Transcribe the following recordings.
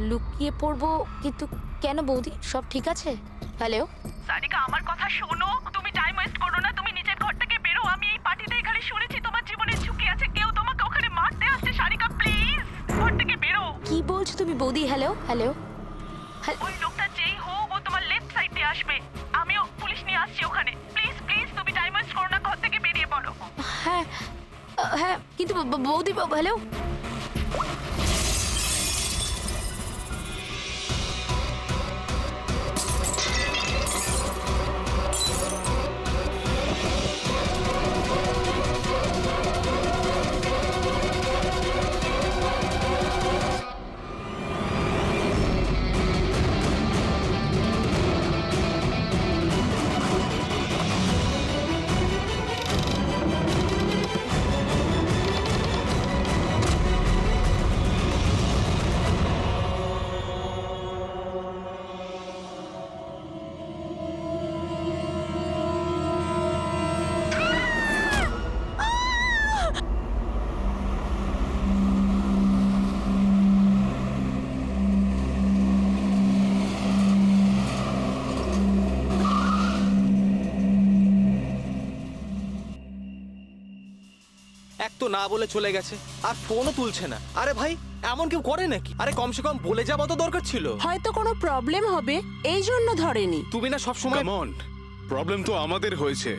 লুকিয়ে পড়বো, কিন্তু কেন বৌদি? সব ঠিক আছে? হ্যালো সারিকা, আমার কথা শোনো। তুমি টাইম ওয়েস্ট করো না, তুমি নিজের ঘর থেকে বেরো। আমি এই পার্টিতে এখানে শুনেছি তোমার জীবনের ঝুঁকি আছে, কেউ তোমাকে ওখানে মারতে আসছে। সারিকা প্লিজ ঘর থেকে বেরো। কি বলছো তুমি বৌদি? Hello hello. ওই লোকটা যেই হোক ও তোমার লেফট সাইড দিয়ে আসবে। আমিও পুলিশ নিয়ে আসছি ওখানে। প্লিজ প্লিজ তুমি টাইম ওয়েস্ট করো না, ঘর থেকে বেরিয়ে পড়ো। হ্যাঁ হ্যাঁ, কিন্তু বৌদি হ্যালো। এক তো না বলে চলে গেছে, আর ফোনও তুলছে না। আরে ভাই, এমন কেউ করে নাকি? আরে কমসে কম বলে যাওয়া তো দরকার ছিল। হয়তো কোনো প্রবলেম হবে এই জন্য ধরেনি। তুমি না সবসময় কাম অন, প্রবলেম তো আমাদের হয়েছে,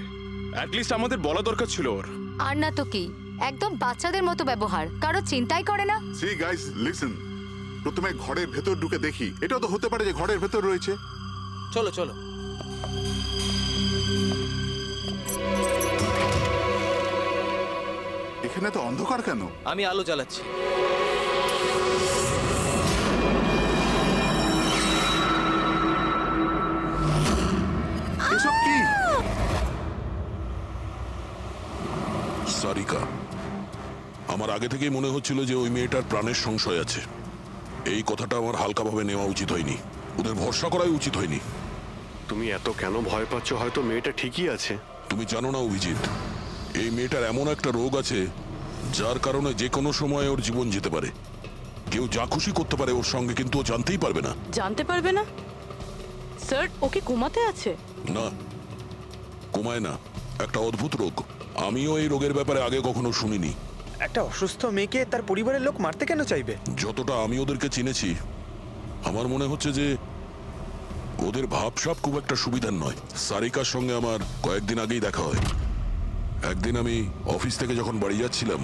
অ্যাটলিস্ট আমাদের বলা দরকার ছিল ওর। আর না তো কি, একদম বাচ্চাদের মতো ব্যবহার, কারো চিন্তাই করে না। সি গাইস লিসেন, প্রথমে ঘরের ভেতর ঢুকে দেখি। এটাও তো হতে পারে যে ঘরের ভেতর রয়েছে। চলো চলো। এখানে তো অন্ধকার কেন? আমি আলো জ্বালাচ্ছি। এসব কি? সারিকা, আমার আগে থেকেই মনে হচ্ছিল যে ওই মেয়েটার প্রাণের সংশয় আছে। এই কথাটা আমার হালকাভাবে নেওয়া উচিত হয়নি, ওদের ভরসা করাই উচিত হয়নি। তুমি এত কেন ভয় পাচ্ছ? হয়তো মেয়েটা ঠিকই আছে। তুমি জানো না অভিজিৎ, এই মেয়েটার এমন একটা রোগ আছে যার কারণে যে কোনো সময় ওর জীবন যেতে পারে। কেউ যা খুশি করতে পারে ওর সঙ্গে, কিন্তু ও জানতেই পারবে না। জানতে পারবে না? স্যার, ওকে কোমাতে আছে? না, কমায় না, একটা অদ্ভুত রোগ। আমিও এই রোগের ব্যাপারে আগে কখনো শুনিনি। একটা অসুস্থ মেয়েকে তার পরিবারের লোক মারতে কেন চাইবে? যতটা আমি ওদেরকে চিনেছি, আমার মনে হচ্ছে যে ওদের ভাবসাব খুব একটা সুবিধার নয়। সারিকার সঙ্গে আমার কয়েকদিন আগেই দেখা হয়। একদিন আমি অফিস থেকে যখন বাড়ি যাচ্ছিলাম,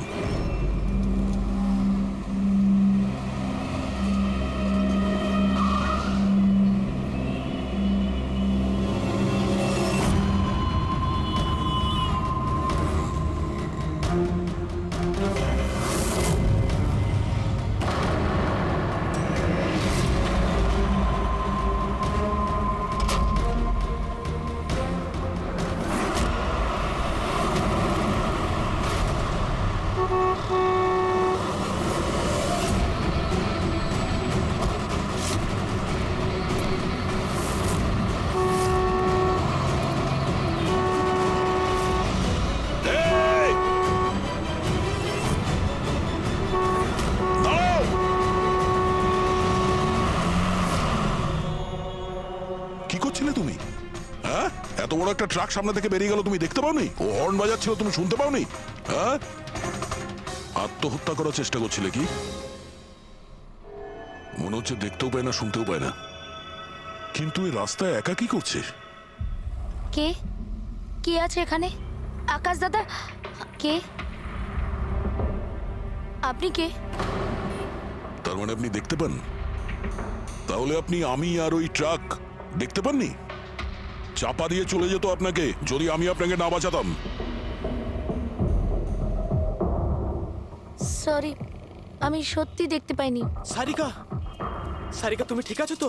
কি করছিলে তুমি? হ্যাঁ, এত বড় একটা ট্রাক সামনে থেকে বেরিয়ে গেল, তুমি দেখতে পাওনি? ও হর্ন বাজাচ্ছিল, তুমি শুনতে পাওনি? হ্যাঁ, আত্মহত্যা করার চেষ্টা করছিলে কি? মনে হচ্ছে দেখতেও পায় না, শুনতেও পায় না। কিন্তু এই রাস্তায় একা কি করছে? কে কে আছে এখানে? আকাশ দাদা? কে আপনি? কে? তার মানে আপনি দেখতে পান? তাহলে আপনি আমি আর ওই ট্রাক দেখতে পাননি? চাপা দিয়ে চলে যেত আপনাকে যদি আমি আপনাকে না বাঁচাতাম। সরি, আমি সত্যি দেখতে পাইনি। সারিকা, সারিকা তুমি ঠিক আছো তো?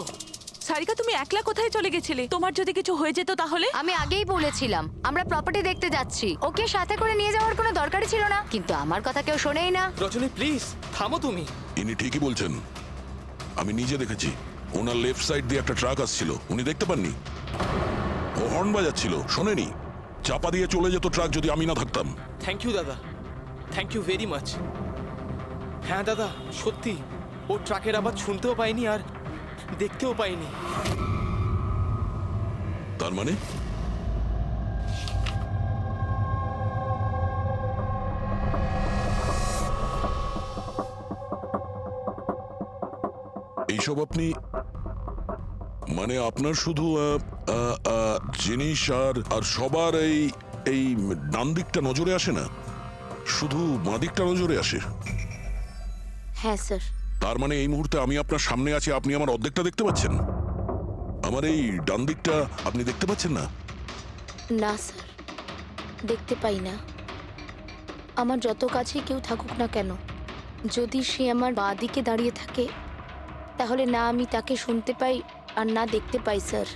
সারিকা, তুমি একলা কোথায় চলে গেছিলে? তোমার যদি কিছু হয়ে যেত তাহলে? আমি আগেই বলেছিলাম আমরা প্রপার্টি দেখতে যাচ্ছি, ওকে সাথে করে নিয়ে যাওয়ার কোনো দরকারই ছিল না, কিন্তু আমার কথা কেউ শোনেই না। রজনী প্লিজ থামো তুমি। ইনি ঠিকই বলছেন, আমি নিজে দেখেছি। ওনার লেফট সাইড দিয়ে একটা ট্রাক আসছিল, উনি দেখতে পাননি। ও হর্ন বাজাচ্ছিল, শোনেনি। চাপা দিয়ে চলে যেত ট্রাক যদি আমি না থাকতাম। থ্যাংক ইউ দাদা, থ্যাংক ইউ ভেরি মাচ। হ্যাঁ দাদা, সত্যি ও ট্রাকের আবার শুনতেও পাইনি আর দেখতেও পাইনি। তার মানে এইসব আপনি মানে আপনার শুধু জিনিস আর সবার এই ডান দিকটা নজরে আসে না, শুধু বাঁ দিকটা নজরে আসে। হ্যাঁ স্যার। তার মানে এই মুহূর্তে আমি আপনার সামনে আছি, আপনি আমার অর্ধেকটা দেখতে পাচ্ছেন, আমার এই ডান দিকটা আপনি দেখতে পাচ্ছেন না? না স্যার, দেখতে পাই না। আমার যত কাছে কেউ থাকুক না কেন, যদি সে আমার বাঁ দিকে দাঁড়িয়ে থাকে তাহলে না আমি তাকে শুনতে পাই আর না দেখতে পাই স্যার।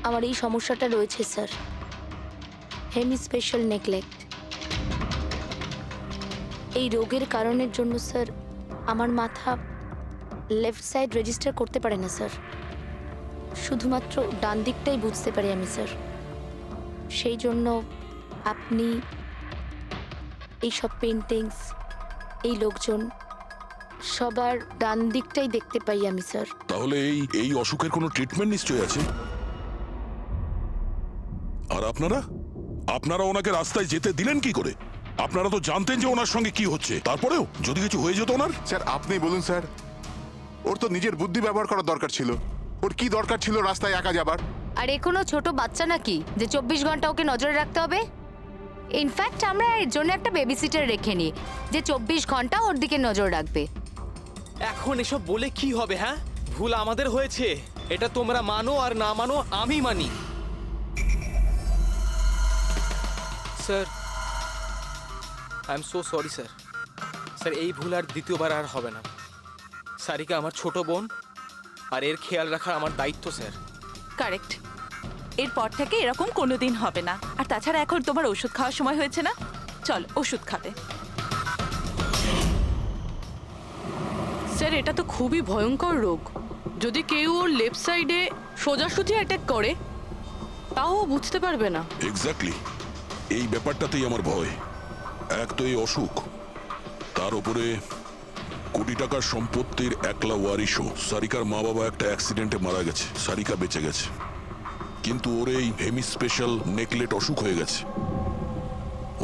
আমার এই সমস্যাটা রয়েছে স্যার, হেমি স্পেশাল নেগলেক্ট। এই রোগের কারণের জন্য স্যার আমার মাথা লেফট সাইড রেজিস্টার করতে পারে না স্যার, শুধুমাত্র ডান দিকটাই বুঝতে পারি আমি স্যার। সেই জন্য আপনি এইসব পেন্টিংস, এই লোকজন সবার ডান দিকটাই দেখতে পাই আমি স্যার। তাহলে এই অসুখের কোনো ট্রিটমেন্ট নিশ্চয়ই আছে। আর আপনারা ওনাকে রাস্তায় যেতে দিলেন কি করে? আপনারা তো জানতেন যে ওনার সঙ্গে কি হচ্ছে, তারপরেও যদি কিছু হয়ে যেত ওনার। স্যার আপনি বলুন স্যার, ওর তো নিজের বুদ্ধি ব্যবহার করার দরকার ছিল। ওর কি দরকার ছিল রাস্তায় একা যাবার? আর এ কোনো ছোট বাচ্চা নাকি যে 24 ঘন্টা ওকে নজরে রাখতে হবে? ইনফ্যাক্ট আমরা এর জন্য একটা বেবি সিটার রেখে নিই যে 24 ঘন্টা ওর দিকে নজর রাখবে। এখন এসব বলে কি হবে? হ্যাঁ, ভুল আমাদের হয়েছে, এটা তোমরা মানো আর না মানো আমি মানি। Sir, I am so sorry sir. Sir এই ভুল আর দ্বিতীয়বার আর হবে না। সারিকা আমার ছোট বোন, আর এর খেয়াল রাখা আমার দায়িত্ব স্যার। কারেক্ট। এরপর থেকে এরকম কোনোদিন হবে না। আর তাছাড়া এখন তোমার ওষুধ খাওয়ার সময় হয়েছে না, চল ওষুধ খাবে। স্যার এটা তো খুবই ভয়ঙ্কর রোগ। যদি কেউ ওর লেফট সাইডে সোজাসুজি অ্যাটাক করে তাও ও বুঝতে পারবে না। এক্স্যাক্টলি, এই ব্যাপারটাতেই আমার ভয়। এক তো এই অসুখ, তার উপরে কোটি টাকার সম্পত্তির একলা ওয়ারিশও। সারিকার মা বাবা একটা অ্যাক্সিডেন্টে মারা গেছে, সারিকা বেঁচে গেছে, কিন্তু ওর এই হেমি স্পেশাল নেকলেট অসুখ হয়ে গেছে।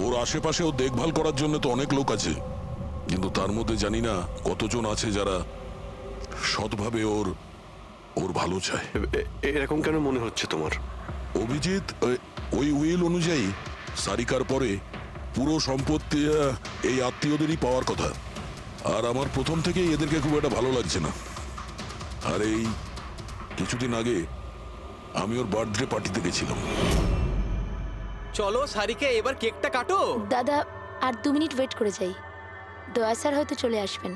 ওর আশেপাশেও দেখভাল করার জন্য তো অনেক লোক আছে, কিন্তু তার মধ্যে জানি না কতজন আছে যারা সৎভাবে ওর ভালো চায়। এরকম কেন মনে হচ্ছে তোমার? অভিজিৎ, ওই উইল অনুযায়ী সারিকার পরে পুরো সম্পত্তি এই আত্মীয়দেরই পাওয়ার কথা। আর আমার প্রথম থেকেই এদেরকে খুব একটা ভালো লাগছে না। আর এই কিছুদিন আগে আমি ওর বার্থডে পার্টিতে গেছিলাম। চলো সারিকা, এবার কেকটা কাটো। দাদা আর 2 মিনিট ওয়েট করে যাই, দয়া স্যার হয়তো চলে আসবেন।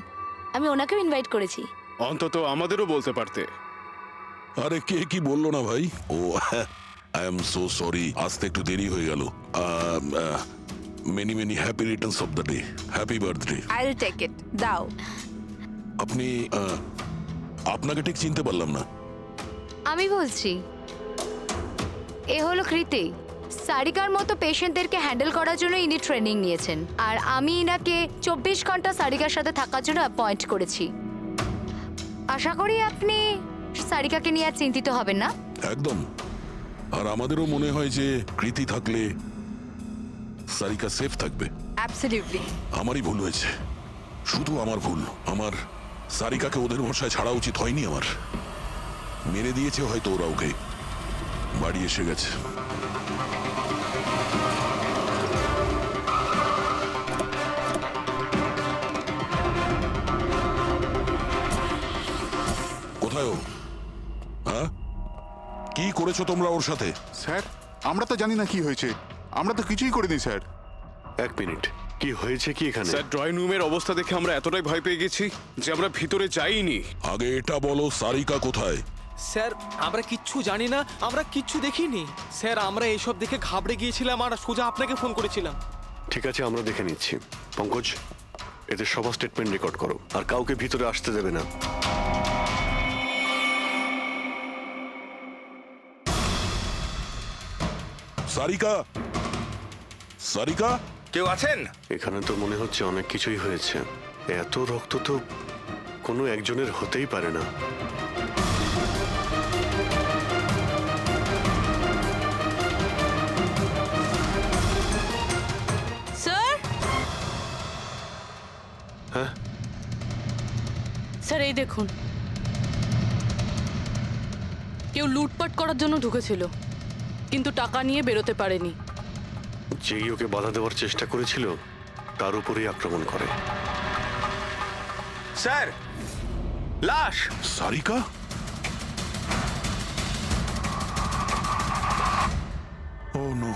আমি ওনাকেও ইনভাইট করেছি। অন্তত আমাদেরও বলতে পারতে। আরে কে কি বললো না ভাই? ও আই এম সো সরি, আসতে একটু দেরি হয়ে গেল। Many many happy returns of the day, happy birthday. I will take it, দাও। আপনি আপনাকে ঠিক চিনতে পারলাম না। আমি বলছি, এ হলো কৃতি। সারিকার মতো পেশেন্টদেরকে হ্যান্ডেল করার জন্য ইনি ট্রেনিং নিয়েছেন, আর আমি ইনাকে 24 ঘন্টা সারিকার সাথে থাকার জন্য অ্যাপয়েন্ট করেছি। আশা করি আপনি সারিকাকে নিয়ে আর চিন্তিত হবেন না। একদম। আর আমাদেরও মনে হয় যে কৃতি থাকলে সারিকা সেফ থাকবে। অ্যাবসলিউটলি। আমারই ভুল হয়েছে, শুধু আমার ভুল। আমার সারিকাকে ওদের ভরসায় ছাড়া উচিত হয়নি। আমার মেরে দিয়েছে হয়তো ওরা ওকে। বাড়ি এসে গেছে। কোথায় ও? হ্যাঁ, কি করেছো তোমরা ওর সাথে? স্যার আমরা তো জানি না কি হয়েছে, আমরা তো কিছুই করিনি স্যার। এক মিনিট, কি হয়েছে কি এখানে? স্যার ড্রয়িং রুমের অবস্থা দেখে আমরা এতটাই ভয় পেয়ে গেছি যে আমরা ভিতরে যাইনি। আগে এটা বলো, সারিকা কোথায়? স্যার আমরা কিচ্ছু জানি না, আমরা কিচ্ছু দেখিনি স্যার। আমরা এইসব দেখে ঘাবড়ে গিয়েছিলাম আর সোজা আপনাকে ফোন করেছিলাম। ঠিক আছে, আমরা দেখে নিচ্ছি। পঙ্কজ, এদের সবার স্টেটমেন্ট রেকর্ড করো, আর কাউকে ভিতরে আসতে দেবে না। সারিকা, সারিকা, কেউ আছেন? এখানে তো মনে হচ্ছে অনেক কিছুই হয়েছে। এত রক্ত তো কোনো একজনের হতেই পারে না। স্যার হ্যাঁ? স্যার এই দেখুন, কেউ লুটপাট করার জন্য ঢুকেছিল, কিন্তু টাকা নিয়ে বেরোতে পারেনি। যেই ওকে বাধা দেওয়ার চেষ্টা করেছিল তার উপরেই আক্রমণ করে। স্যার, লাশ! সারিকা? ও নো।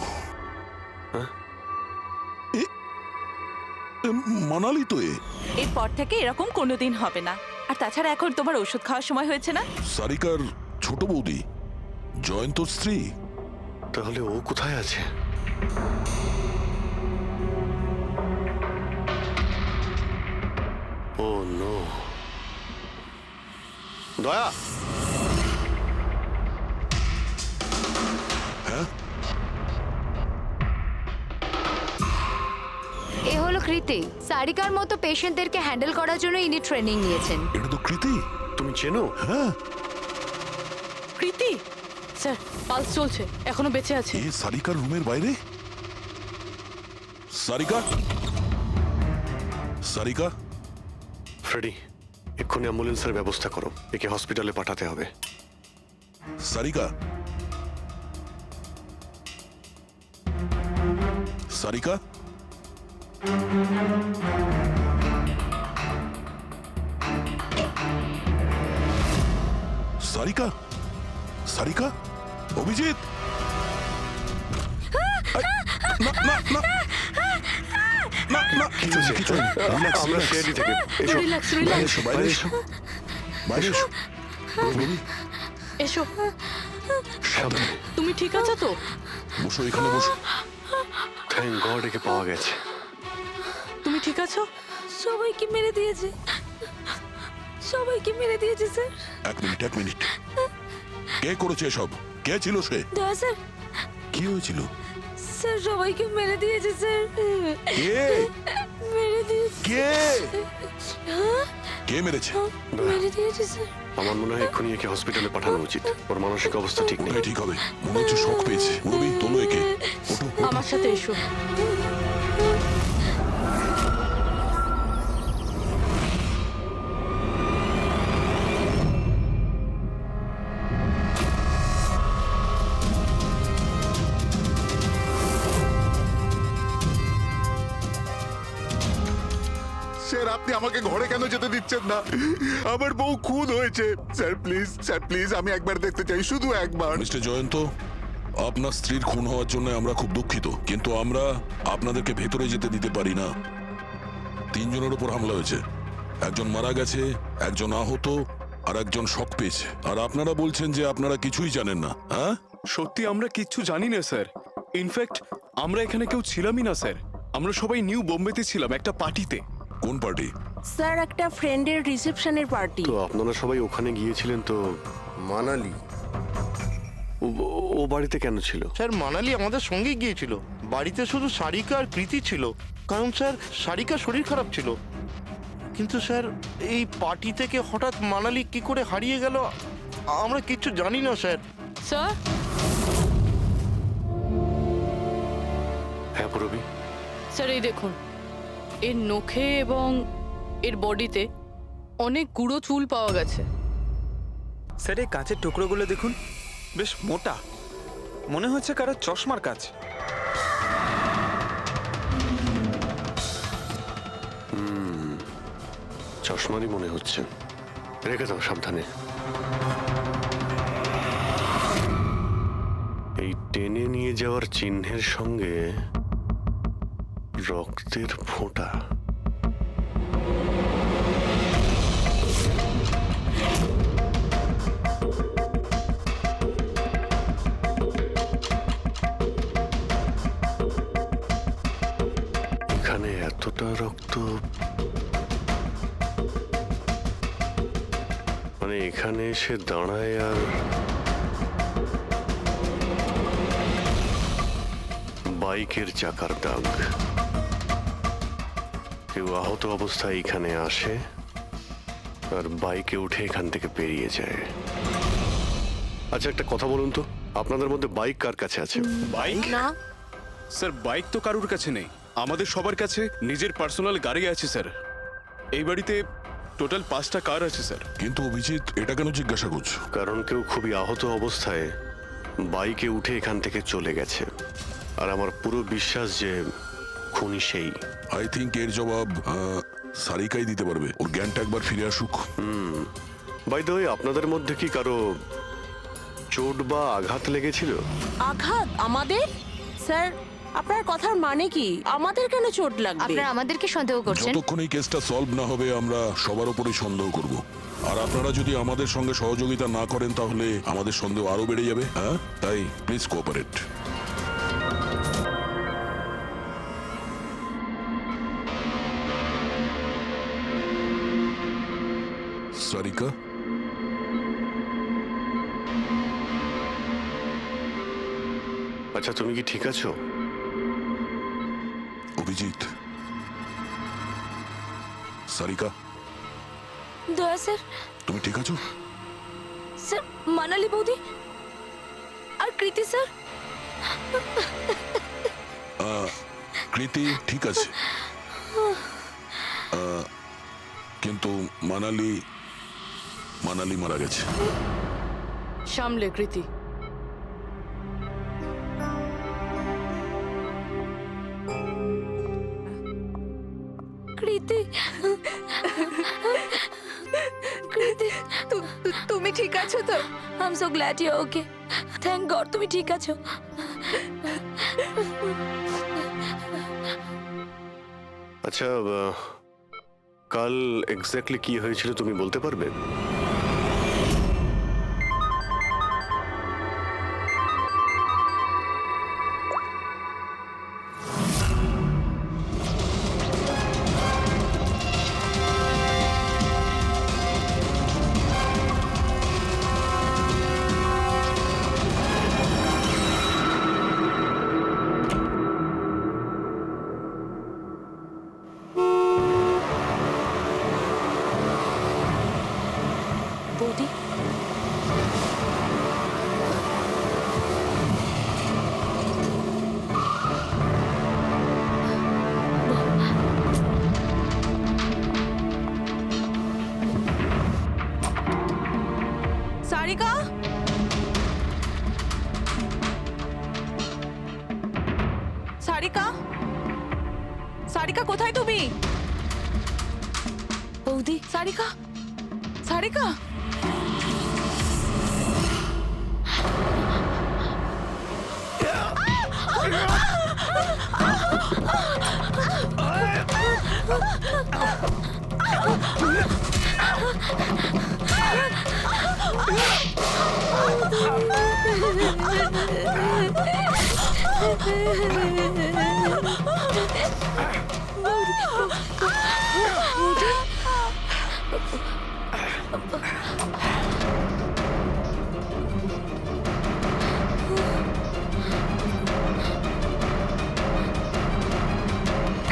মানালি তো এরপর থেকে এরকম কোনোদিন হবে না। আর তাছাড়া এখন তোমার ওষুধ খাওয়ার সময় হয়েছে না? সারিকার ছোট বৌদি, জয়ন্ত স্ত্রী। তাহলে ও কোথায় আছে? ও নো। দয়া, এ হলো কৃতি। সারিকার মতো পেশেন্টদেরকে হ্যান্ডেল করার জন্য ইনি ট্রেনিং নিয়েছেন। এটা তো কৃতি। তুমি চেনো? হ্যাঁ, কৃতি স্যার, পালস চলছে, এখনো বেঁচে আছে। এ সারিকার রুমের বাইরে। সারিকা, সারিকা। ফ্রেডি, এক্ষুনি অ্যাম্বুলেন্সের ব্যবস্থা করো, একে হসপিটালে পাঠাতে হবে। সারিকা, সারিকা। সারিকা, সারিকা, অভিজিৎ। না না না না না, কিছু নেই, কিছু নেই। Relax, আমরা relax. সিআইডি থেকে। এসো, রিল্যাক্স, বাইরে রিল্যাক্স, এসো, বাইরে এসো, বাইরে এসো। রবি, এসো। সাবধানে। তুমি ঠিক আছো তো? বসো, এখানে বসো। থ্যাংক গড একে পাওয়া গেছে। তুমি ঠিক আছো? সবাইকে মেরে দিয়েছে, সবাইকে মেরে দিয়েছে স্যার। এক মিনিট, এক মিনিট। কে করেছে এসব? কে ছিল সে? দয়া স্যার, কি হয়েছিল? স্যার সবাইকে মেরে দিয়েছে স্যার। কে? মেরে দিয়েছে, কে? কে মেরেছে? মেরে দিয়েছে স্যার। আমার মনে হয় এক্ষুনি একে হসপিটালে পাঠানো উচিত, ওর মানসিক অবস্থা ঠিক নেই। ওটাই ঠিক হবে, মনে হচ্ছে শক পেয়েছে। রবি, তোলো একে। ওঠো, ওঠো। আমার সাথে এসো। স্যার, আপনি আমাকে ঘরে কেন যেতে দিচ্ছেন না? আমার বউ খুন হয়েছে। স্যার প্লিজ, স্যার প্লিজ, আমি একবার দেখতে চাই, শুধু একবার। মিস্টার জয়ন্ত, আপনার স্ত্রীর খুন হওয়ার জন্য আমরা খুব দুঃখিত, কিন্তু আমরা আপনাদেরকে ভেতরে যেতে দিতে পারি না। 3 জনের উপর হামলা হয়েছে, একজন মারা গেছে, একজন আহত, আর একজন শক পেয়েছে। আর আপনারা বলছেন যে আপনারা কিছুই জানেন না। হ্যাঁ, সত্যি আমরা কিচ্ছু জানি না স্যার। ইনফ্যাক্ট আমরা এখানে কেউ ছিলামই না স্যার। আমরা সবাই নিউ বোম্বেতে ছিলাম একটা পার্টিতে। কোন পার্টি? স্যার একটা ফ্রেন্ডের রিসেপশনের পার্টি। তো আপনারা সবাই ওখানে গিয়েছিলেন তো? মানালি। ও বাড়িতে কেন ছিল? স্যার মানালি আমাদের সঙ্গে গিয়েছিল, বাড়িতে শুধু সারিকা আর কৃতি ছিল, কারণ স্যার সারিকার শরীর খারাপ ছিল। কিন্তু স্যার এই পার্টি থেকে হঠাৎ মানালি কি করে হারিয়ে গেল আমরা কিচ্ছু জানি না স্যার। স্যার, হ্যাঁ পূরবী। স্যার এই দেখুন, এর নখে এবং এর বডিতে অনেক গুঁড়ো চুল পাওয়া গেছে। স্যার, এই কাঁচের টুকরোগুলো দেখুন, বেশ মোটা, মনে হচ্ছে কারো চশমার কাঁচ। চশমারই মনে হচ্ছে। রেখে দাও সাবধানে। এই টেনে নিয়ে যাওয়ার চিহ্নের সঙ্গে রক্তের ফোঁটা। এখানে এতটা রক্ত, মানে এখানে এসে দাঁড়ায় আর বাইকের চাকার দাগ। কেউ আহত অবস্থায় এখানে আসে, আর বাইকে উঠে এখান থেকে বেরিয়ে যায়। আচ্ছা একটা কথা বলুন তো, আপনাদের মধ্যে বাইক কার কাছে আছে? বাইক? না স্যার বাইক তো কারুর কাছে নেই, আমাদের সবার কাছে নিজের পার্সোনাল গাড়ি আছে স্যার। এই বাড়িতে টোটাল 5টা কার আছে স্যার। কিন্তু অভিজিৎ এটা কেন জিজ্ঞাসা করছো? কারণ কেউ খুবই আহত অবস্থায় বাইকে উঠে এখান থেকে চলে গেছে, আর আমার পুরো বিশ্বাস যে খুনি সেই। আই থিঙ্ক এর জবাব সারিকাই দিতে পারবে। ওর জ্ঞানটা একবার ফিরে আসুক। বাই দ্য ওয়ে, আপনাদের মধ্যে কি কারো চোট বা আঘাত লেগেছিল? আঘাত আমাদের? স্যার আপনার কথার মানে কি? আমাদের কেন চোট লাগবে? আপনারা আমাদেরকে সন্দেহ করছেন? যতক্ষণ এই কেসটা সলভ না হবে আমরা সবার উপরই সন্দেহ করব। আর আপনারা যদি আমাদের সঙ্গে সহযোগিতা না করেন তাহলে আমাদের সন্দেহ আরো বেড়ে যাবে। হ্যাঁ, তাই প্লিজ কোঅপারেট। সারিকা, আচ্ছা তুমি কি ঠিক আছো? অভিজিৎ, সারিকা, দয়া স্যার। তুমি ঠিক আছো? স্যার মানালি বৌদি আর কৃতি স্যার। কৃতি ঠিক আছে, কিন্তু মানালি মারা গেছে। সামলে কৃতি। কৃতি কৃতি তুমি ঠিক আছো তো? I am so glad you okay. Thank God তুমি ঠিক আছো। আচ্ছা কাল এক্স্যাক্টলি কি হয়েছিল তুমি বলতে পারবে? বৌদি সারিকা, সারিকা, সারিকা কোথায় তুমি? বৌদি সারিকা, সারিকা,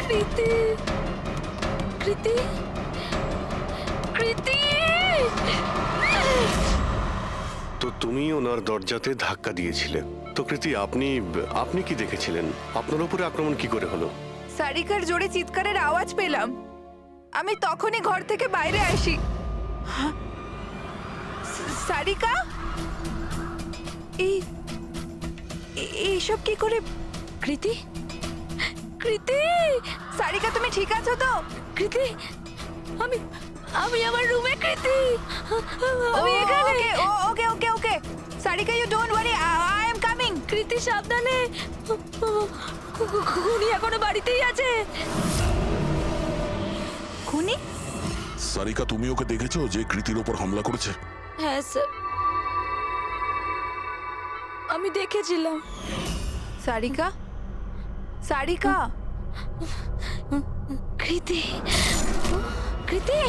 কৃতি কৃতি কৃতি। তো তুমি ওনার দরজাতে ধাক্কা দিয়েছিলে। তো কৃতি আপনি কি দেখেছিলেন? আপনার উপরে আক্রমণ কি করে হলো? সারিকার জোরে চিৎকারের আওয়াজ পেলাম, আমি তখনই ঘর থেকে বাইরে আসি। সারিকা, এইসব কি করে? কৃতি কৃতি সারিকা তুমি ঠিক আছো তো? কৃতি আমি আমি আমার রুমে। কৃতি আমি এখানে। Okay okay okay Sarika, you don't worry, I am coming. Kriti সাবধানে, খুনি এখনো বাড়িতেই আছে। খুনি? সারিকা, তুমি ওকে দেখেছো যে কৃতির ওপর হামলা করেছে? হ্যাঁ স্যার, আমি দেখেছিলাম। সারিকা, সারিকা, কৃতি কৃতি।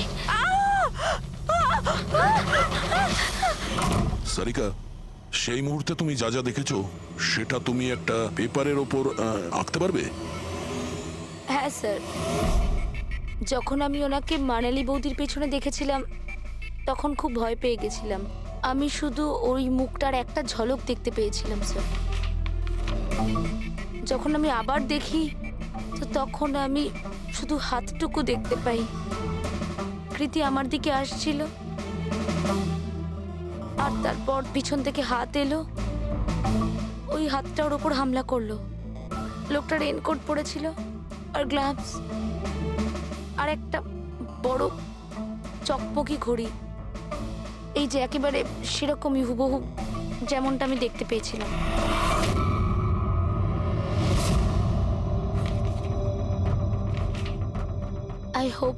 সারিকা, সেই মুহূর্তে তুমি যা যা দেখেছো সেটা তুমি একটা পেপারের ওপর আঁকতে পারবে? হ্যাঁ স্যার, যখন আমি ওনাকে মানালি বৌদির পেছনে দেখেছিলাম তখন খুব ভয় পেয়ে গেছিলাম। আমি শুধু ওই মুখটার একটা ঝলক দেখতে পেয়েছিলাম স্যার। যখন আমি আবার দেখি তো তখন আমি শুধু হাতটুকু দেখতে পাই। কৃতি আমার দিকে আসছিল আর তারপর পিছন থেকে হাত এলো, ওই হাতটা ওর ওপর হামলা করলো। লোকটা রেনকোট পরেছিল আর গ্লাভস আর একটা বড় চকমকি ঘড়ি, এই যে একেবারে সেরকমই হুবহু যেমনটা আমি দেখতে পেয়েছিলাম। আই হোপ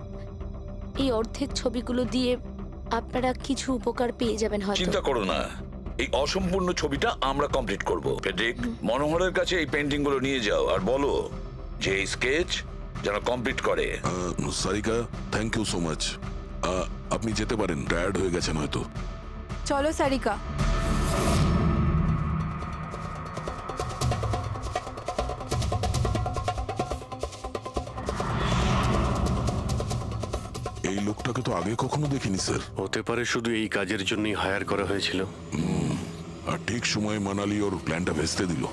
এই অর্ধেক ছবিগুলো দিয়ে আপনারা কিছু উপকার পেয়ে যাবেন হয়তো। চিন্তা করো না, এই অসম্পূর্ণ ছবিটা আমরা কমপ্লিট করব। ফেডরিক, মনোহরের কাছে এই পেন্টিং গুলো নিয়ে যাও আর বলো যে এই স্কেচ যেন কমপ্লিট করে। Sarika, thank you so much. আপনি যেতে পারেন, টায়ার্ড হয়ে গেছেন হয়তো। চলো সারিকা। এই লোকটাকে তো আগে কখনো দেখিনি স্যার। হতে পারে শুধু এই কাজের জন্যই হায়ার করা হয়েছিল। আর ঠিক সময়ে মানালি ওর প্ল্যানটা ভেস্তে দিল।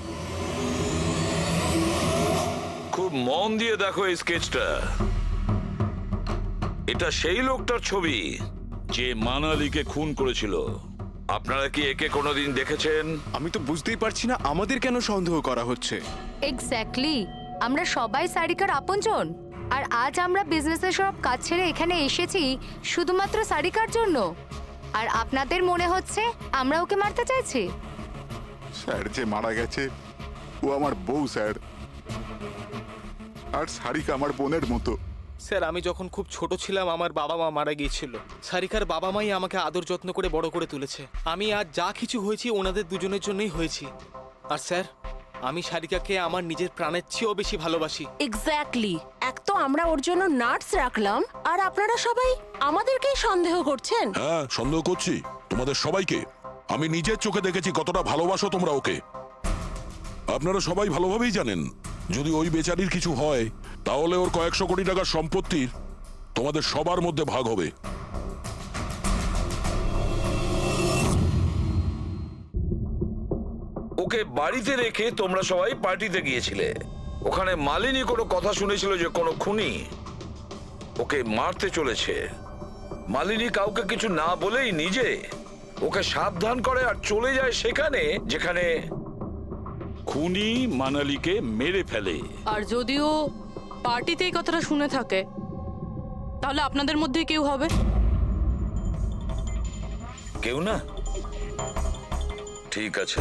খুব মন দিয়ে দেখো এই স্কেচটা। এটা সেই লোকটার ছবি যে মানালিকে খুন করেছিল। আপনারা কি একে কোনোদিন দেখেছেন? আমি তো বুঝতেই পারছি না আমাদের কেন সন্দেহ করা হচ্ছে। এক্স্যাক্টলি, আমরা সবাই সারিকার আপনজন। আর আজ আমরা বিজনেসের সব কাজ ছেড়ে এখানে এসেছি শুধুমাত্র সারিকার জন্য। আর আপনাদের মনে হচ্ছে আমরা ওকে মারতে চাইছি? স্যার যে মারা গেছে ও আমার বউ স্যার, আর সারিকা আমার বোনের মতো। স্যার আমি যখন খুব ছোট ছিলাম আমার বাবা মা মারা গিয়েছিল। সারিকার বাবা মাই আমাকে আদর যত্ন করে বড় করে তুলেছে। আমি আজ যা কিছু হয়েছি ওনাদের দুজনের জন্যই হয়েছি। আর স্যার আমি সারিকাকে আমার নিজের প্রাণের চেয়েও বেশি ভালোবাসি। এক্স্যাক্টলি, এক তো আমরা ওর জন্য নার্স রাখলাম আর আপনারা সবাই আমাদেরকেই সন্দেহ করছেন। হ্যাঁ, সন্দেহ করছি তোমাদের সবাইকে। আমি নিজের চোখে দেখেছি কতটা ভালোবাসো তোমরা ওকে। আপনারা সবাই ভালোভাবেই জানেন যদি ওই বেচারির কিছু হয় তাহলে ওর কয়েকশো কোটি টাকার সম্পত্তির তোমাদের সবার মধ্যে ভাগ হবে। ওকে বাড়িতে রেখে তোমরা সবাই পার্টিতে গিয়েছিলে। ওখানে মালিনী কোনো কথা শুনেছিল যে কোনো খুনি ওকে মারতে চলেছে। মালিনী কাউকে কিছু না বলেই নিজে ওকে সাবধান করে আর চলে যায় সেখানে যেখানে খুনি মানালিকে মেরে ফেলে। আর যদিও পার্টিতে এই কথাটা শুনে থাকে তাহলে আপনাদের মধ্যে কেউ হবে? কেউ না? ঠিক আছে,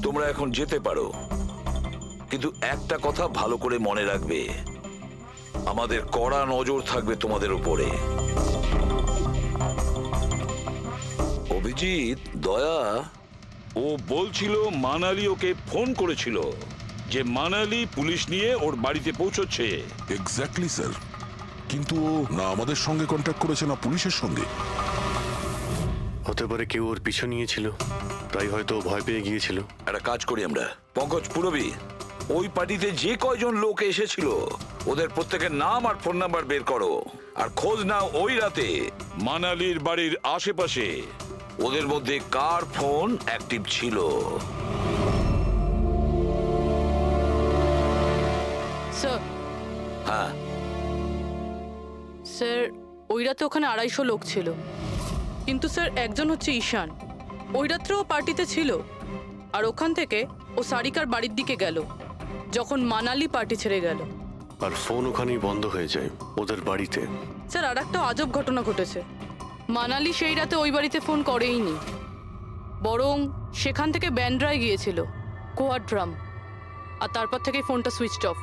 তোমরা এখন যেতে পারো, কিন্তু একটা কথা ভালো করে মনে রাখবে, আমাদের কড়া নজর থাকবে তোমাদের উপরে। অভিজিৎ, দয়া, ও বলছিল মানালি ওকে ফোন করেছিল যে মানালি পুলিশ নিয়ে ওর বাড়িতে পৌঁছচ্ছে। এক্স্যাক্টলি স্যার, কিন্তু ও না আমাদের সঙ্গে কন্ট্যাক্ট করেছে না পুলিশের সঙ্গে। হতে পারে কেউ ওর পিছু নিয়েছিল, তাই হয়তো ভয় পেয়ে গিয়েছিল। একটা কাজ করি আমরা, পঙ্কজ, পুরবী, ওই পার্টিতে যে কয়জন লোক এসেছিল ওদের প্রত্যেকের নাম আর ফোন নাম্বার বের করো আর খোঁজ নাও ওই রাতে মানালির বাড়ির আশেপাশে ওদের মধ্যে কার ফোন অ্যাক্টিভ ছিল। স্যার। হ্যাঁ স্যার, ওই রাতে ওখানে 250 লোক ছিল, কিন্তু স্যার একজন হচ্ছে ঈশান। ওই রাত্রেও পার্টিতে ছিল আর ওখান থেকে ও সারিকার বাড়ির দিকে গেল যখন মানালি পার্টি ছেড়ে গেল। আর ফোন ওখানেই বন্ধ হয়ে যায় ওদের বাড়িতে। স্যার আর একটা আজব ঘটনা ঘটেছে। মানালি সেই রাতে ওই বাড়িতে ফোন করেইনি, বরং সেখান থেকে ব্যান্ড্রায় গিয়েছিল কোয়াড্রাম, আর তারপর থেকে ফোনটা সুইচড অফ।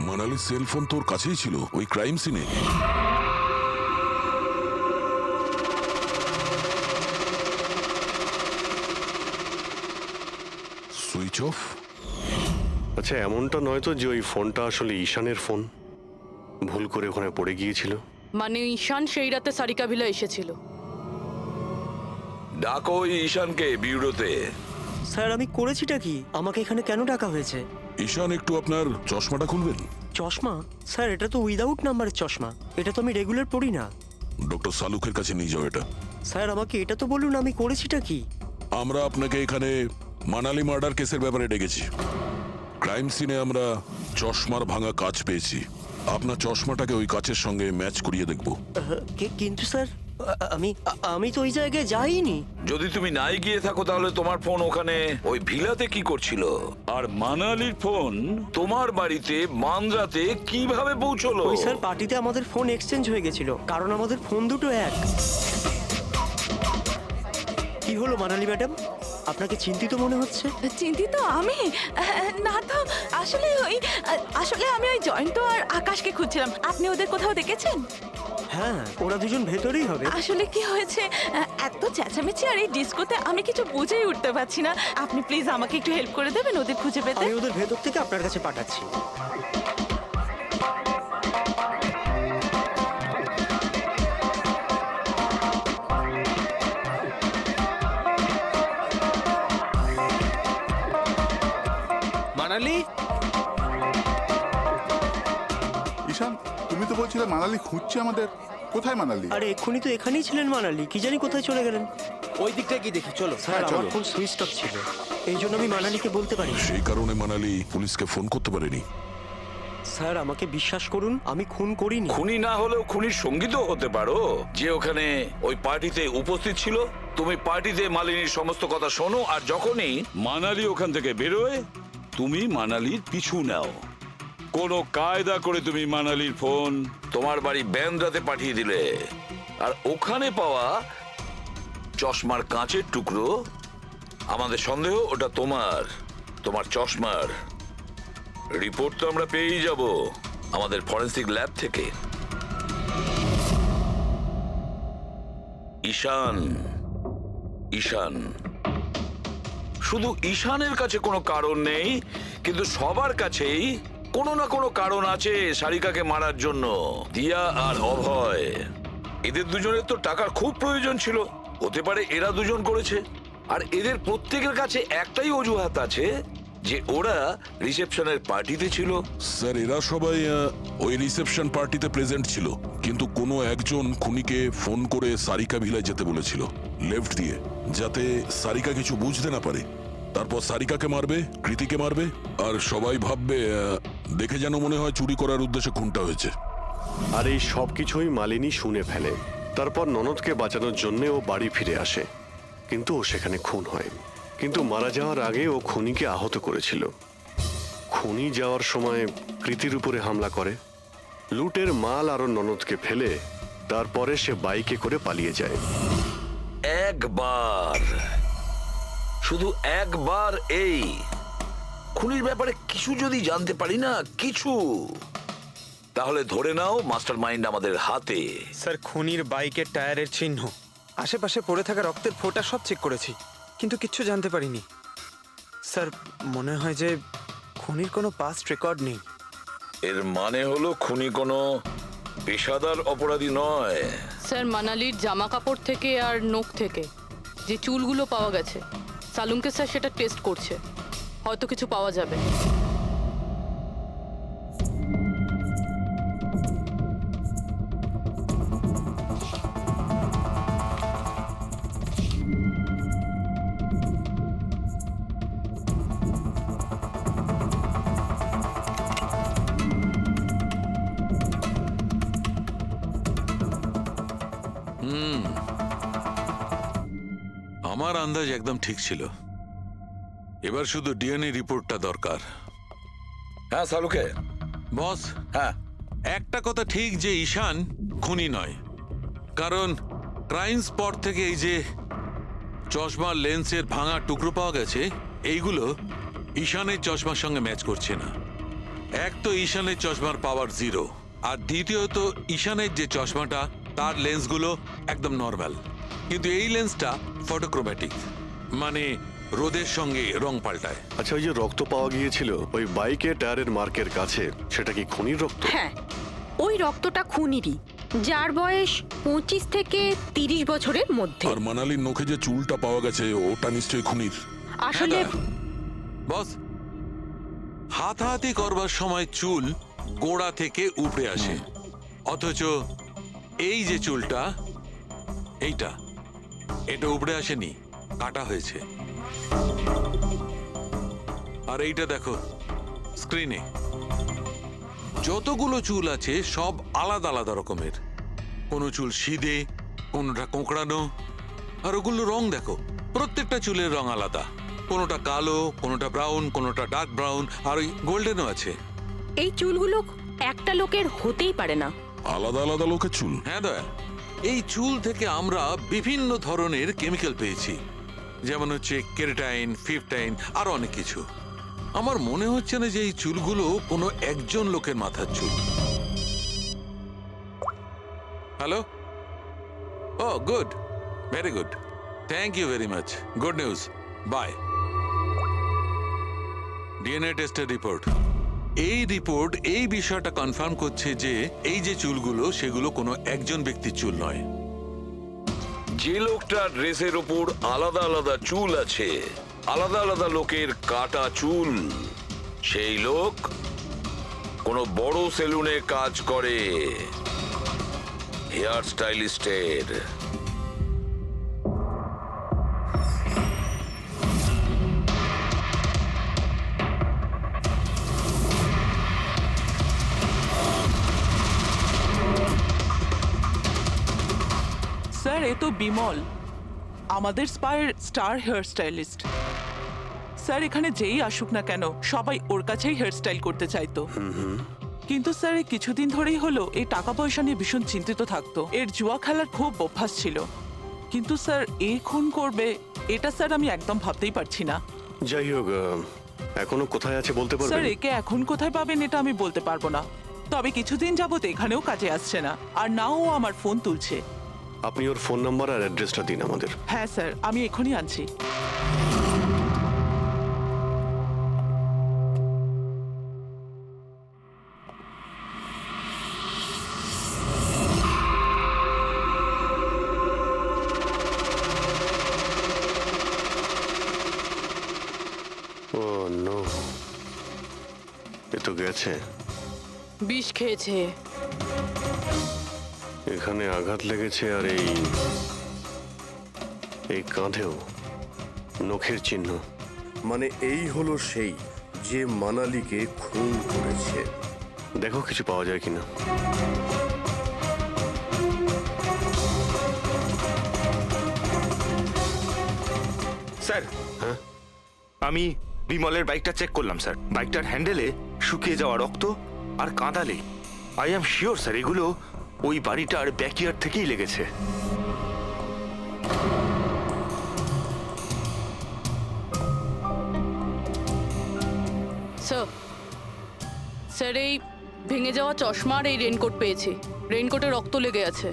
মানালির সেল ফোন তোর কাছেই ছিল ওই ক্রাইম সিনে? Switch off? আচ্ছা, এমনটা নয় তো যে ওই ফোনটা আসলে ঈশানের ফোন, ভুল করে ওখানে পড়ে গিয়েছিল? মানে ঈশান সেই রাতে সারিকা ভিলা এসেছিল। ডাকো ওই ঈশানকে বিউরোতে। স্যার আমি করেছিটা কি? আমাকে এখানে কেন ডাকা হয়েছে? ঈশান, একটু আপনার চশমাটা খুলবেন? চশমা? স্যার এটা তো উইদাউট নাম্বারের চশমা, এটা তো আমি রেগুলার পড়ি না। ডক্টর সালুকের কাছে নিয়ে যাও এটা। স্যার আমাকে এটা তো বলুন আমি করেছিটা কি? আমরা আপনাকে এখানে মানালি মার্ডার কেসের ব্যাপারে ডেকেছি। ক্রাইম সিনে আমরা চশমার ভাঙা কাঁচ পেয়েছি। আপনার চশমাটাকে ওই কাঁচের সঙ্গে ম্যাচ করিয়ে দেখব। কিন্তু স্যার আমি তো ওই জায়গায় যাইনি। যদি তুমি নাই গিয়ে থাকো তাহলে তোমার ফোন ওখানে ওই ভিলাতে কি করছিল? আর মানালির ফোন তোমার বাড়িতে মান্দ্রাতে কিভাবে পৌঁছলো? ওই স্যার পার্টিতে আমাদের ফোন এক্সচেঞ্জ হয়ে গেছিল, কারণ আমাদের ফোন দুটো এক। কি হলো মানালি ম্যাডাম, আপনাকে চিন্তিত মনে হচ্ছে? চিন্তিত আমি? না তো, আসলে আমি ওই জয়ন্ত আর আকাশকে খুঁজছিলাম। আপনি ওদের কোথাও দেখেছেন? হ্যাঁ, ওরা দুজন ভেতরেই হবে। আসলে কি হয়েছে, এত চেঁচামেচি আর এই ডিস্কোতে আমি কিছু বুঝেই উঠতে পারছি না। আপনি প্লিজ আমাকে একটু হেল্প করে দেবেন ওদের খুঁজে পেতে? আমি ওদের ভেতর থেকে আপনার কাছে পাঠাচ্ছি। মানালি, ঈশান, তুমি তো বলছিলে মানালি খুঁজছে আমাদের। কোথায় মানালি? আরে এক্ষুনি তো এখানেই ছিলেন মানালি, কি জানি কোথায় চলে গেলেন। ওই দিকটা কি দেখি, চলো। স্যার আমার ফোন সুইচ অফ ছিল, এই জন্য আমি মানালিকে বলতে পারি। সেই কারণে মানালি পুলিশকে ফোন করতে পারেনি। স্যার আমাকে বিশ্বাস করুন, আমি খুন করিনি। খুনি না হলেও খুনির সঙ্গী তো হতে পারো, যে ওখানে ওই পার্টিতে উপস্থিত ছিল। তুমি পার্টিতে মালিনীর সমস্ত কথা শোনো, আর যখনই মানালি ওখান থেকে বেরোয় তুমি মানালির পিছু নাও। কোনো কায়দা করে তুমি মানালির ফোন তোমার বাড়ি ব্যান্দ্রাতে পাঠিয়ে দিলে, আর ওখানে পাওয়া চশমার কাঁচের টুকরো, আমাদের সন্দেহ ওটা তোমার চশমার। রিপোর্ট তো আমরা পেয়েই যাব আমাদের ফরেন্সিক ল্যাব থেকে। ঈশান, শুধু ঈশানের কাছে কোনো কারণ নেই, কিন্তু সবার কাছেই কোনো না কোনো কারণ আছে সারিকাকে মারার জন্য। দিয়া আর অভয়, এদের দুজনের তো টাকার খুব প্রয়োজন ছিল। হতে পারে এরা দুজন করেছে। আর এদের প্রত্যেকের কাছে একটাই অজুহাত আছে, যে ওরা রিসেপশনের পার্টিতে ছিল। স্যার এরা সবাই ওই রিসেপশন পার্টিতে প্রেজেন্ট ছিল, কিন্তু কোনো একজন খুনিকে ফোন করে সারিকা ভিলায় যেতে বলেছিল লেফট দিয়ে, যাতে সারিকা কিছু বুঝতে না পারে। তারপর সারিকাকে মারবে, কৃতিকে মারবে, আর সবাই ভাববে দেখে যেন মনে হয় চুরি করার উদ্দেশ্যে খুনটা হয়েছে। আর এই সব কিছুই মালিনী শুনে ফেলে। তারপর ননদকে বাঁচানোর জন্য ও বাড়ি ফিরে আসে, কিন্তু ও সেখানে খুন হয়। কিন্তু মারা যাওয়ার আগে ও খুনিকে আহত করেছিল। খুনি যাওয়ার সময় কৃতির উপরে হামলা করে, লুটের মাল আর ননদকে ফেলে তারপরে সে বাইকে করে পালিয়ে যায়। শুধু একবার এই খুনির ব্যাপারে কিছু যদি জানতে পারি না, কিছু, তাহলে ধরে নাও মাস্টার মাইন্ড আমাদের হাতে। স্যার খুনির বাইকের টায়ারের চিহ্ন, আশেপাশে পড়ে থাকা রক্তের ফোঁটা সব চেক করেছি, কিন্তু কিচ্ছু জানতে পারিনি। স্যার মনে হয় যে খুনির কোনো পাস্ট রেকর্ড নেই। এর মানে হলো খুনি কোনো পেশাদার অপরাধী নয়। স্যার মানালির জামা কাপড় থেকে আর নখ থেকে যে চুলগুলো পাওয়া গেছে, সালুমকে স্যার সেটা টেস্ট করছে, হয়তো কিছু পাওয়া যাবে। আমার আন্দাজ একদম ঠিক ছিল। এবার শুধু ডিএনএ রিপোর্টটা দরকার। হ্যাঁ সালুকে বস, হ্যাঁ একটা কথা ঠিক যে ঈশান খুনি নয়, কারণ ক্রাইম স্পট থেকে এই যে চশমার লেন্সের ভাঙা টুকরো পাওয়া গেছে, এইগুলো ঈশানের চশমার সঙ্গে ম্যাচ করছে না। এক তো ঈশানের চশমার পাওয়ার 0, আর দ্বিতীয়ত ঈশানের যে চশমাটা তার লেন্সগুলো একদম নর্মাল, কিন্তু এই লেন্সটা ফটোক্রোম্যাটিক, মানে রোদের সঙ্গে রং পাল্টায়। আচ্ছা, ওই যে রক্ত পাওয়া গিয়েছিল ওই বাইকে টায়ারের মার্কের কাছে, সেটা কি খুনির রক্ত? হ্যাঁ, ওই রক্তটা খুনিরই, যার বয়স 25 থেকে 30 বছরের মধ্যে। আর মানালির নখে যে চুলটা পাওয়া গেছে ওটা নিশ্চয়ই খুনির। আসলে বস, হাতাহাতি করবার সময় চুল গোড়া থেকে উপড়ে আসে, অথচ এই যে চুলটা, এটা উপড়ে আসেনি, কাটা হয়েছে। আর এইটা দেখো স্ক্রিনে, যতগুলো চুল আছে সব আলাদা আলাদা রকমের। কোনো চুল সিধে, কোনোটা কোঁকড়ানো, আর ওগুলো রং দেখো, প্রত্যেকটা চুলের রং আলাদা। কোনোটা কালো, কোনোটা ব্রাউন, কোনোটা ডার্ক ব্রাউন, আর ওই গোল্ডেনও আছে। এই চুলগুলো একটা লোকের হতেই পারে না। আলাদা আলাদা লোকের চুল? হ্যাঁ দয়া, এই চুল থেকে আমরা বিভিন্ন ধরনের কেমিক্যাল পেয়েছি, যেমন হচ্ছে কেরাটিন, ফিফটাইন, আর অনেক কিছু। আমার মনে হচ্ছে না যে এই চুলগুলো কোনো একজন লোকের মাথার চুল। Hello, oh good, very good, thank you very much, good news, bye. DNA টেস্টের রিপোর্ট, এই রিপোর্ট এই বিষয়টা কনফার্ম করছে যে এই যে চুলগুলো সেগুলো কোনো একজন ব্যক্তির চুল নয়। যে লোকটার ড্রেসের ওপর আলাদা আলাদা চুল আছে, আলাদা আলাদা লোকের কাটা চুল, সেই লোক কোনো বড় সেলুনে কাজ করে, হেয়ার স্টাইলিস্টের। স্যার, এ তো বিমল, আমাদের স্পায়ের স্টার হেয়ার স্টাইলিস্ট। স্যার, এখানে যেই আসুক না কেন সবাই ওর কাছেই হেয়ার স্টাইল করতে চাইতো। কিন্তু স্যার, এই কিছুদিন ধরেই হলো এই টাকা পয়সা নিয়ে ভীষণ চিন্তিত থাকতো। এর জুয়া খেলার খুব অভ্যাস ছিল। কিন্তু স্যার, এই খুন করবে এটা স্যার আমি একদম ভাবতেই পারছি না। যাই হোক, এখনো কোথায় আছে বলতে স্যার, পারবেন? একে এখন কোথায় পাবেন এটা আমি বলতে পারবো না, তবে কিছুদিন যাবত এখানেও কাজে আসছে না, আর নাও ও আমার ফোন তুলছে। আপনি ওর ফোন নাম্বার আর অ্যাড্রেসটা দিন আমাদের। হ্যাঁ স্যার, আমি এখনই আনছি। ও নো, এ তো গেছে। বিষ খেয়েছে। এখানে আঘাত লেগেছে, আর এই কাঁধেও নখের চিহ্ন। মানে এই হলো সেই যে মানালিকে খুন করেছে। দেখো কিছু পাওয়া যায় কিনা। স্যার, হ্যাঁ, আমি বিমলের বাইকটা চেক করলাম স্যার। বাইকটার হ্যান্ডেলে শুকিয়ে যাওয়া রক্ত আর কাঁদালে আই অ্যাম শিওর স্যার এগুলো ওই বাড়িটার ব্যাকইয়ার্ড থেকেই লেগেছে। স্যার, এই ভেঙে যাওয়া চশমা আর এই রেনকোট পেয়েছি। রেনকোটে রক্ত লেগে আছে।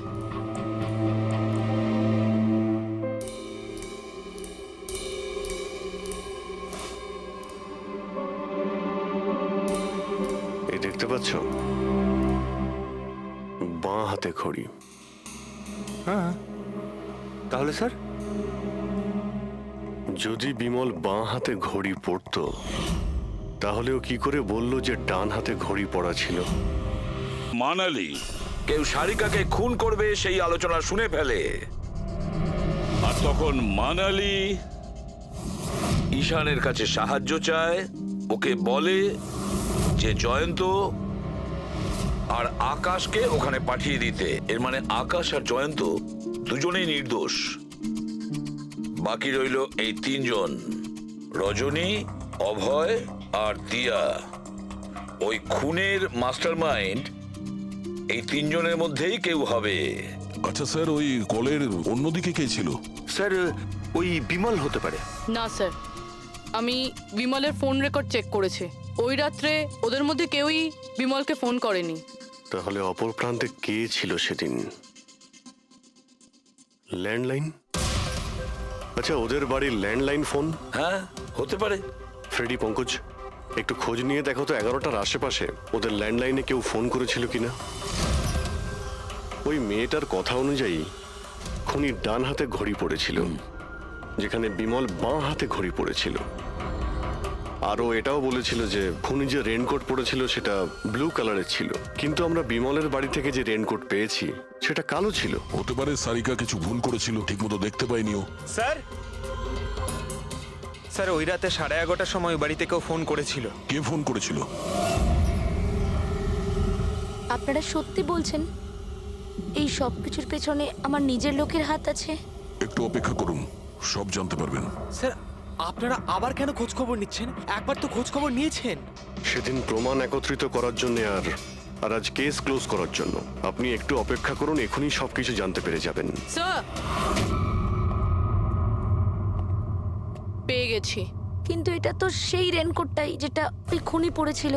এই দেখতে পাচ্ছ, বাঁ হাতে ঘড়ি। হ্যাঁ, তাহলে স্যার যদি বিমল বাঁ হাতে ঘড়ি পরতো তাহলে ও কি করে বললো যে ডান হাতে ঘড়ি পরা ছিল? মানালি কেউ সারিকাকে খুন করবে সেই আলোচনা শুনে ফেলে, আর তখন মানালি ঈশানের কাছে সাহায্য চায়। ওকে বলে যে জয়ন্ত আর আকাশকে ওখানে পাঠিয়ে দিতে। এর মানে আকাশ আর জয়ন্ত দুজনেই নির্দোষ। বাকি রইল এই তিনজন, রজনী, অভয় আর দিয়া। ওই খুনের মাস্টারমাইন্ড এই তিনজনের মধ্যেই কেউ হবে। আচ্ছা স্যার, ওই কলের অন্যদিকে কে ছিল? স্যার, ওই বিমল হতে পারে। না স্যার, আমি বিমলের ফোন রেকর্ড চেক করেছি। ওই রাত্রে ওদের মধ্যে কেউই বিমলকে ফোন করেনি। তাহলে অপর প্রান্তে কে ছিল সেদিন? ল্যান্ডলাইন? আচ্ছা, ওদের বাড়ির ল্যান্ডলাইন ফোন? হ্যাঁ, হতে পারে। ফ্রেডি, পঙ্কজ, একটু খোঁজ নিয়ে দেখো তো 11টার আশেপাশে ওদের ল্যান্ডলাইনে কেউ ফোন করেছিল কিনা। ওই মেয়েটার কথা অনুযায়ী খুনির ডান হাতে ঘড়ি পড়েছিল, যেখানে বিমল বাঁ হাতে ঘড়ি পড়েছিল। আর ও এটাও বলেছিল যে খুনি যে রেনকোট পরেছিল সেটা ব্লু কালারের ছিল, কিন্তু আমরা বিমলের বাড়ি থেকে যে রেনকোট পেয়েছি সেটা কালো ছিল। হতে পারে সারিকা কিছু ভুল করেছিল, ঠিকমতো দেখতে পাইনি ও। স্যার স্যার ওই রাতে 11:30টার সময় বাড়িতে কেউ ফোন করেছিল। কে ফোন করেছিল? আপনারা সত্যি বলছেন এই সব কিছুর পেছনে আমার নিজের লোকের হাত আছে? একটু অপেক্ষা করুন, সব জানতে পারবেন। স্যার আপনারা আবার কেন খোঁজ খবর নিচ্ছেন? একবার তো খোঁজ খবর নিয়েছেন। সেদিন প্রমাণ একত্রিত করার জন্য আর আজ কেস ক্লোজ করার জন্য। আপনি একটু অপেক্ষা করুন, এখনই সবকিছু জানতে পেরে যাবেন। স্যার, পেয়ে গেছি। কিন্তু এটা তো সেই রেনকোটটাই যেটা ওই খুনি পড়েছিল।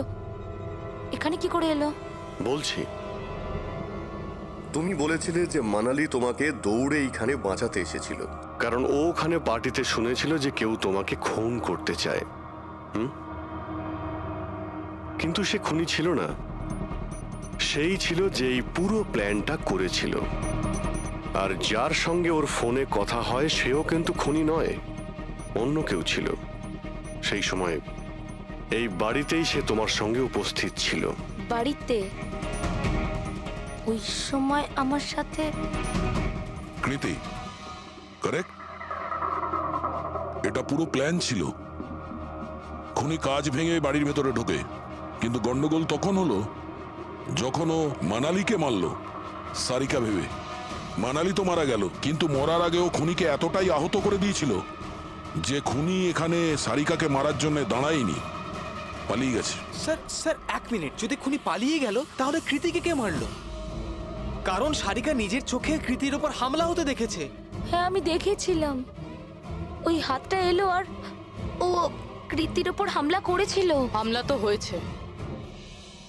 এখানে কি করে এলো? বলছি, তুমি বলেছিলে যে মানালি তোমাকে দৌড়ে এইখানে বাঁচাতে এসেছিল। কারণ ও ওখানে পার্টিতে শুনেছিল যে কেউ তোমাকে খুন করতে চায়। কিন্তু সে খুনি ছিল না, সেই ছিল যে এই পুরো প্ল্যানটা করেছিল। আর যার সঙ্গে ওর ফোনে কথা হয় সেও কিন্তু খুনি নয়, অন্য কেউ ছিল। সেই সময় এই বাড়িতেই সে তোমার সঙ্গে উপস্থিত ছিল। বাড়িতে? ওই সময় আমার সাথে কৃতি, কারেক্ট? এটা পুরো প্ল্যান ছিল। খুনি কাজ ভেঙে বাড়ির ভেতরে ঢোকে, কিন্তু গন্ডগোল তখন হলো যখন ও মানালিকে মারল সারিকা ভেবে। মানালি তো মারা গেল, কিন্তু মরার আগে ও খুনিকে এতটাই আহত করে দিয়েছিল যে খুনি এখানে সারিকাকে মারার জন্য দাঁড়ায়নি, পালিয়ে গেছে। স্যার স্যার 1 মিনিট, যদি খুনি পালিয়ে গেল তাহলে কৃতিকে কে মারলো? কারণ সারিকা নিজের চোখে কৃতির ওপর হামলা হতে দেখেছে। হ্যাঁ, আমি দেখেছিলাম। ওই হাতটা এলো আর ও কৃতির ওপর হামলা করেছিল। হামলা তো হয়েছে,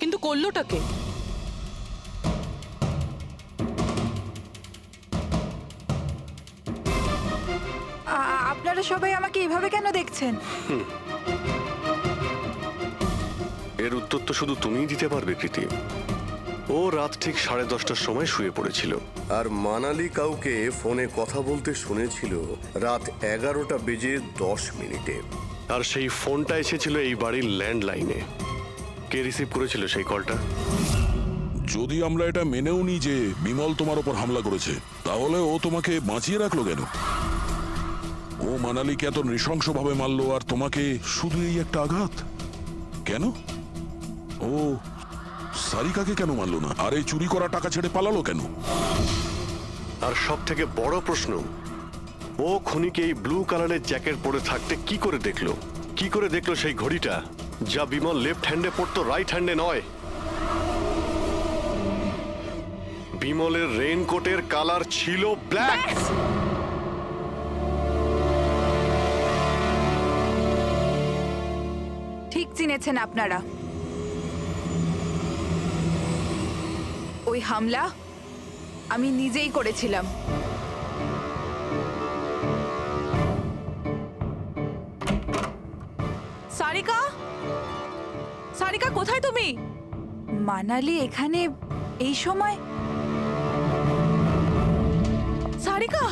কিন্তু করলোটা কে? আপনারা সবাই আমাকে এভাবে কেন দেখছেন? এর উত্তর তো শুধু তুমিই দিতে পারবে কৃতি। ও রাত ঠিক 10:30টার সময় শুয়ে পড়েছিল। আর মানালি কাউকে ফোনে কথা বলতে শুনেছিল রাত 11:10 আর সেই ফোনটা এসেছিল এই বাড়ির ল্যান্ডলাইনে। কে রিসিভ করেছিল সেই কলটা? যদি আমরা এটা মেনেও নিই যে বিমল তোমার ওপর হামলা করেছে, তাহলে ও তোমাকে বাঁচিয়ে রাখলো কেন? ও মানালিকে এত নৃশংসভাবে মারলো, আর তোমাকে শুধু এই একটা আঘাত কেন? ও সারিকাকে কেন মারলো না? আর এই চুরি করা টাকা ছেড়ে পালালো কেন? আর সব থেকে বড় প্রশ্ন, ও খুনিকে এই ব্লু কালারের জ্যাকেট পরে থাকতে কি করে দেখলো? কি করে দেখলো সেই ঘড়িটা যা বিমল লেফট হ্যান্ডে পড়তো, রাইট হ্যান্ডে নয়? বিমলের রেইনকোটের কালার ছিল ব্ল্যাক। ঠিক চিনেছেন আপনারা। ওই হামলা আমি নিজেই করেছিলাম। সারিকা, সারিকা কোথায় তুমি? মানালি এখানে এই সময়? সারিকা,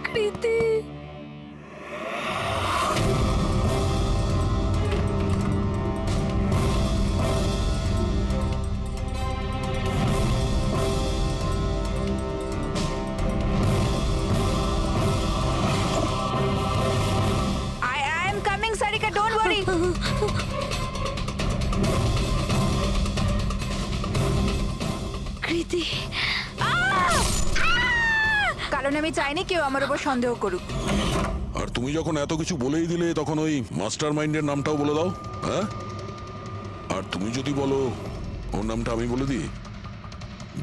কৃতি, I am coming, Sarika, don't worry. কৃতি, কারণ আমি চাইনি কেউ আমার উপর সন্দেহ করুক। আর তুমি যখন এত কিছু বলেই দিলে, তখন ওই মাস্টার মাইন্ডের নামটাও বলে দাও। হ্যাঁ, আর তুমি যদি বলো ওর নামটা আমি বলে দিই,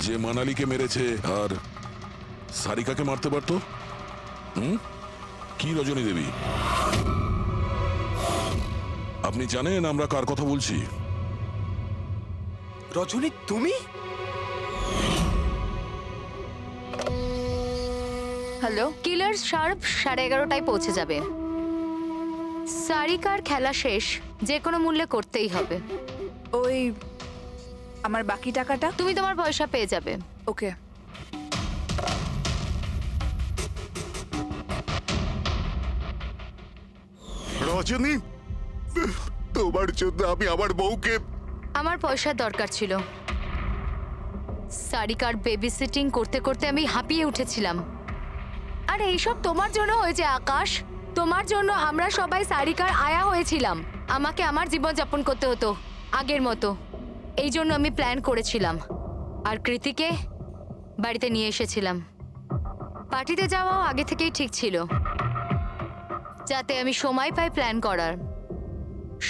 যে মানালিকে মেরেছে আর সারিকাকে মারতে পারতো। কি রজনী দেবী? আপনি জানেন আমরা কার কথা বলছি? রজনী, তুমি? হ্যালো, কিলার শার্প 11:30টায় পৌঁছে যাবে। সারিকার খেলা শেষ, যে কোনো মূল্যে করতেই হবে। ওই আমার বাকি টাকাটা? তুমি তোমার পয়সা পেয়ে যাবে। ওকে। রজনী, তোমার জন্য আমি আমার বউকে আমার পয়সার দরকার ছিল। সারিকার বেবি সিটিং করতে করতে আমি হাঁপিয়ে উঠেছিলাম। আর এইসব তোমার জন্য হয়েছে আকাশ। তোমার জন্য আমরা সবাই সারিকার আয়া হয়েছিলাম। আমাকে আমার জীবন যাপন করতে হতো আগের মতো। এই জন্য আমি প্ল্যান করেছিলাম আর কৃতিকে বাড়িতে নিয়ে এসেছিলাম। পার্টিতে যাওয়াও আগে থেকেই ঠিক ছিল, যাতে আমি সময় পাই প্ল্যান করার।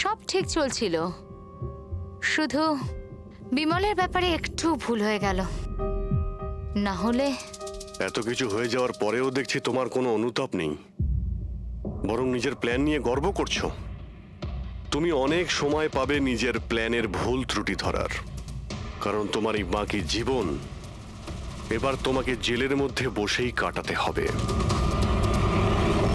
সব ঠিক চলছিল, শুধু বিমলের ব্যাপারে একটু ভুল হয়ে গেল। না হলে এত কিছু হয়ে যাওয়ার পরেও দেখছি তোমার কোনো অনুতাপ নেই, বরং নিজের প্ল্যান নিয়ে গর্ব করছো। তুমি অনেক সময় পাবে নিজের প্ল্যানের ভুল ত্রুটি ধরার, কারণ তোমার এই বাকি জীবন এবার তোমাকে জেলের মধ্যে বসেই কাটাতে হবে।